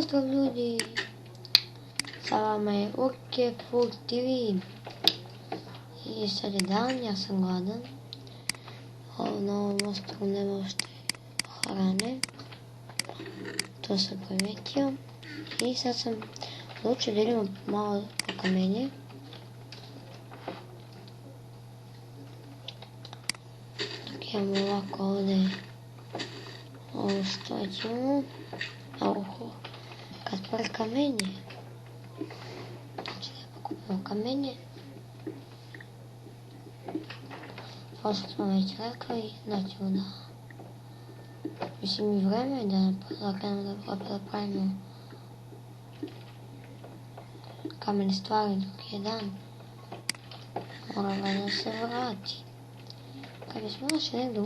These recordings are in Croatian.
Pozdrav ljudi, sa vama je Urke Food TV i sad je dan, ja sam gladan. Na ovom ostrovu nema uopšte hrane, to sam primetio i sad sam odlučio da idemo malo po kamenje. Dok imamo ovako ovdje ovo što već imamo, kad pored kamenje, znači da pokupimo kamenje, kao što smo već rekli, znači da, mislim i vreme da krenemo da pravimo kamene stvari dok je dan, mora da se vrati. Kad bismo našli negdje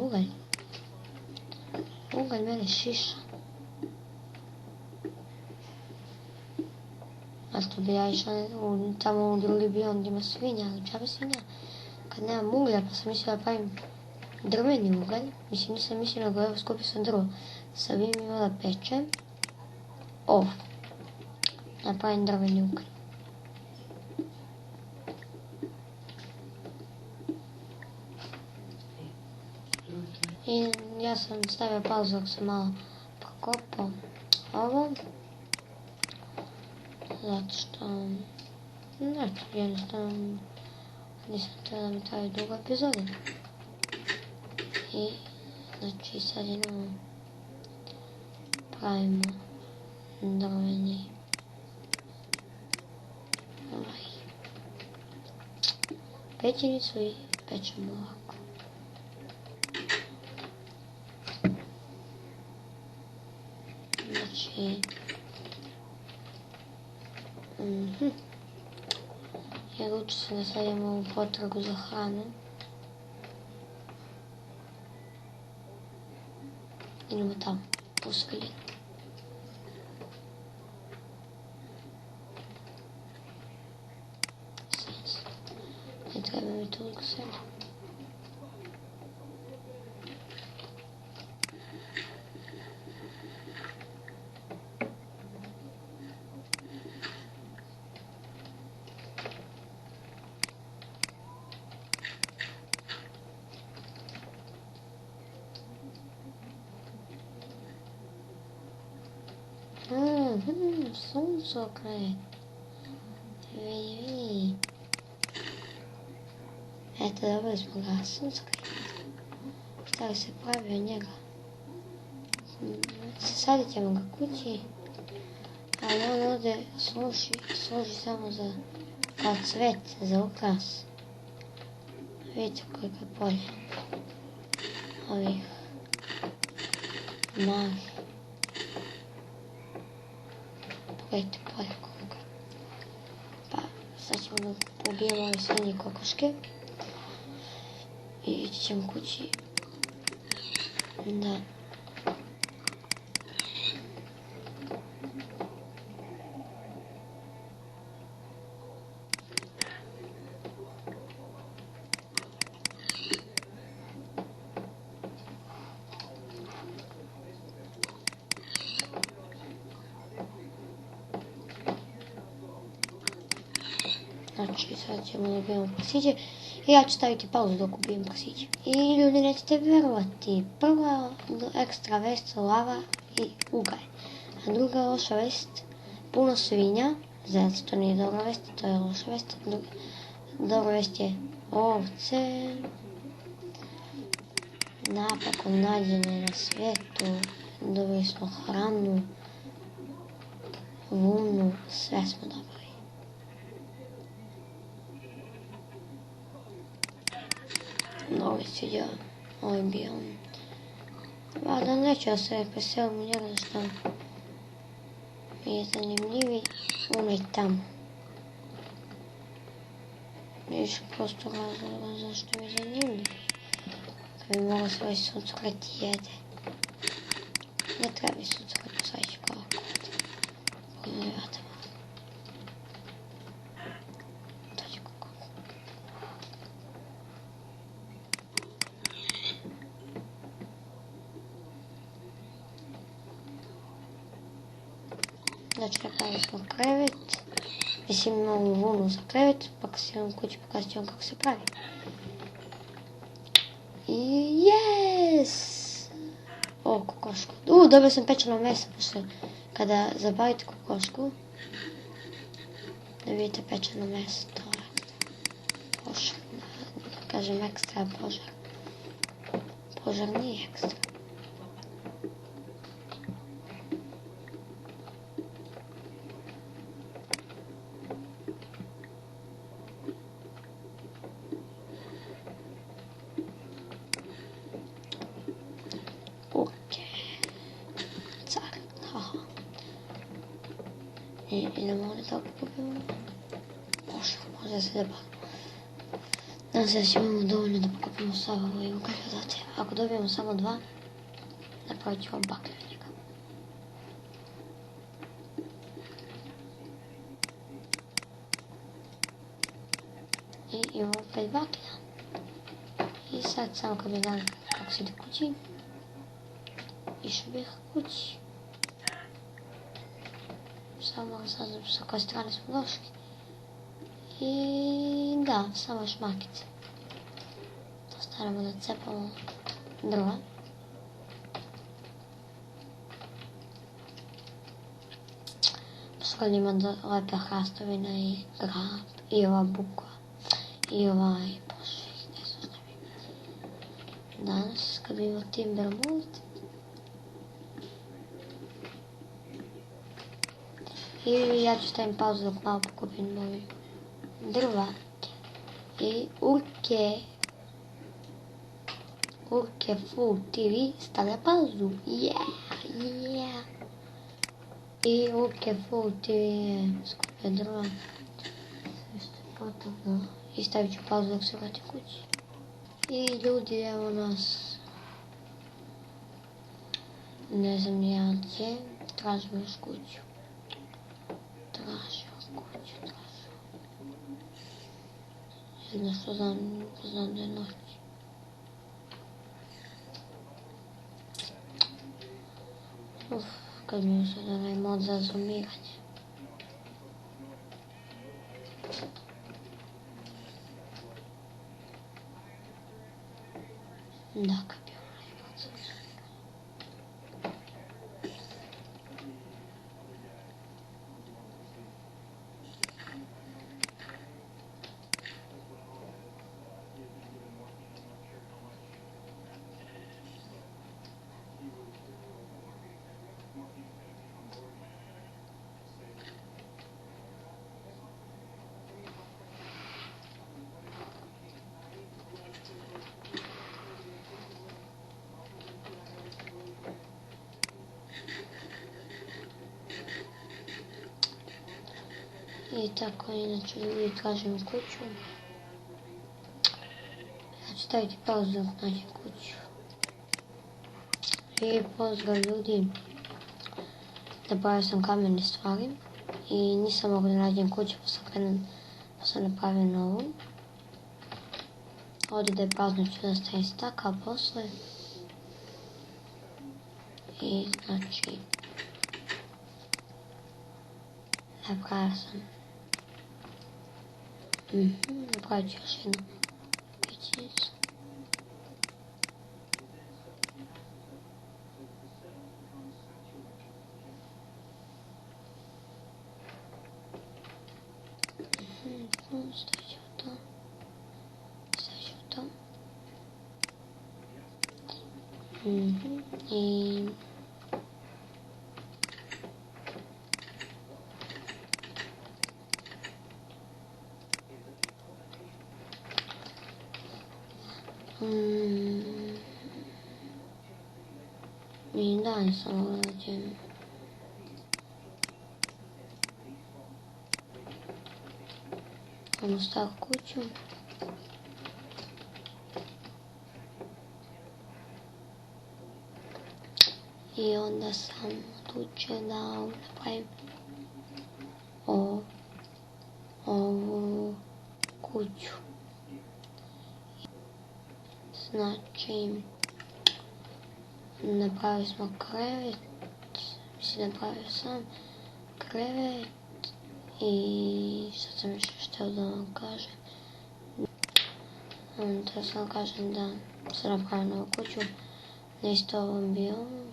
ugalj mene šiša. A što bi ja išla tamo u drugi biom gdje ima svinja, ali džabe svinja. Kad nemam uglja pa sam mislila da pravim drveni ugalj, mislim nisam mislila nego evo skupio sam drvo. Sad bi imala da pečem ovo, napravim drveni ugalj. I ja sam stavio pauzu dok sam malo prokopao ovo. Zato što, jednostavno nisam htjela da mi traje dugo epizode. I, znači sad idemo, pravimo drveni pećinicu i pečemo ovako. Znači, i odlučio sam da sad idemo u potragu za hranu. Idemo tamo, u sredinu. Ne treba mi toliko sela. Suncokret. Vidi. Eto, dobili smo ga, suncokret. Šta se pravi od njega? Sadit ćemo ga kući, ali on ovdje služi samo za kao cvet, za ukras. Vidite koliko je polje ovih malih. Pogledajte polje koliko. Pa sad ćemo da ubijemo ove svinje i kokoške i ići ćemo kući da znači sad ćemo da ubijemo prasiće i ja ću staviti pauzu dok ubijem prasiće. I ljudi nećete vjerovati, prva ekstra vest lava i ugalj, a druga loša vest puno svinja, znači to nije dobra vest, to je loša vest. Dobra vest je ovce, napokon nađene na svijetu, dobili smo hranu, vunu, sve smo dobili. Mnogo mi sviđa ovaj biom. Da neću da se preselim u njega, što mi je zanimljivi uvijek tamo. Više prosto razloga zašto mi je zanimljiv. Kad bi mogla svoj suncokret jede. Ne treba mi suncokret, posadit ću kao kod. Pogledaj vrata. Dođe kako. Znači napravili smo krevet. Mislim imamo vunu za krevet, pa kad se vam kući pokazat ću vam kako se pravi. I yes! O, kokošku. Dobio sam pečeno meso, pošto kada zabavite kokošku, da vidite pečeno meso, to je požar, da kažem ekstra požar. Požar nije ekstra. Idemo ovdje da pokupimo. Možda se da nadam se da ćemo imamo dovoljno da pokupimo sva ovo i ugalja. Zato ako dobijemo samo 2, napravit ću vam baklje od njega. I imamo 5 baklja. I sad samo kad bi znali kako se ide kući, išao bih kući. Samo sad sa koje strane smo došli. I da, samo još makice. To stavljamo da cepamo drva. Pošto ima lepe hrastovina i grab, i ova bukva, i ovaj poših, ne znam šta mi. Danas, kad vidimo Timberwood, i ja ću stavim pauzu dok malo pokupim moje drva i Urke Full TV stavlja pauzu. Yeah. I Urke Full TV je skupio drva. Sve što je potrebno. I stavit ću pauzu dok se vratim kući. I ljudi, evo nas. Ne znam ni ja gdje. Tražimo još kuću. Jedno što znam da je noć. Kad mi je sad onaj mod za zoomiranje. Da, kad bi onaj mod za zoomiranje. I tako, inače ljudi tražim kuću. Ja ću staviti pauzu dok nađem kuću. I pozdrav ljudi. Napravio sam kamene stvari. I nisam mogao da nađem kuću pa sam napravio novu. Ovdje da je prazno ću da stavim stakal posle. I znači napravio sam napravit ću još jednu pećnicu. Stavit ću to. I i dan sam rođen. Imamo staru kuću. I onda sam odlučio da napravim ovu kuću. Znači, napravili smo krevet, mislim napravio sam, krevet i sad sam još htio da vam kažem. To sam kažem da sam napravila novu kuću na isto ovom biomu.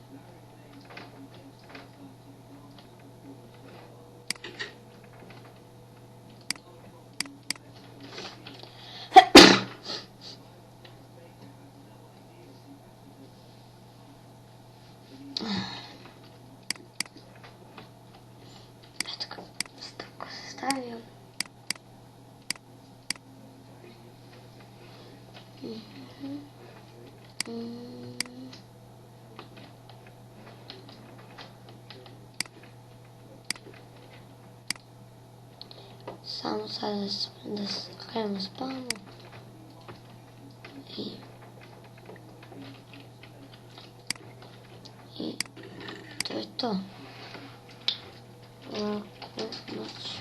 Eto kako se stavio. Samo sad da krenemo spavamo i to je to. Laku noć.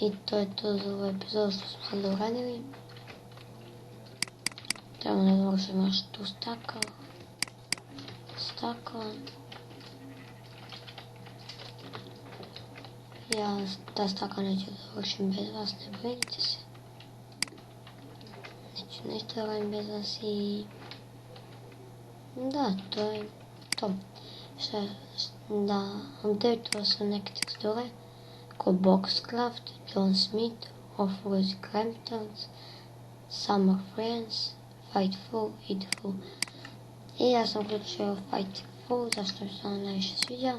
I to je to za ovu epizodu što smo sad uradili. Trebamo da završimo još tu stakla. Ja ta stakla neću da završim bez vas, ne brinite se. Neću ništa da radim bez vas i... Da, to je to. Da, updateovao sam neke teksture ko Boxcraft, John Smith, Off-Road Cramptons, Summer Friends, Fightful i The Fool. I ja sam uključio Fightful, zašto mi se ono najviše sviđa.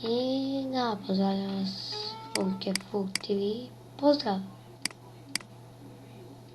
I da, pozdravljam vas u Full TV. Pozdrav!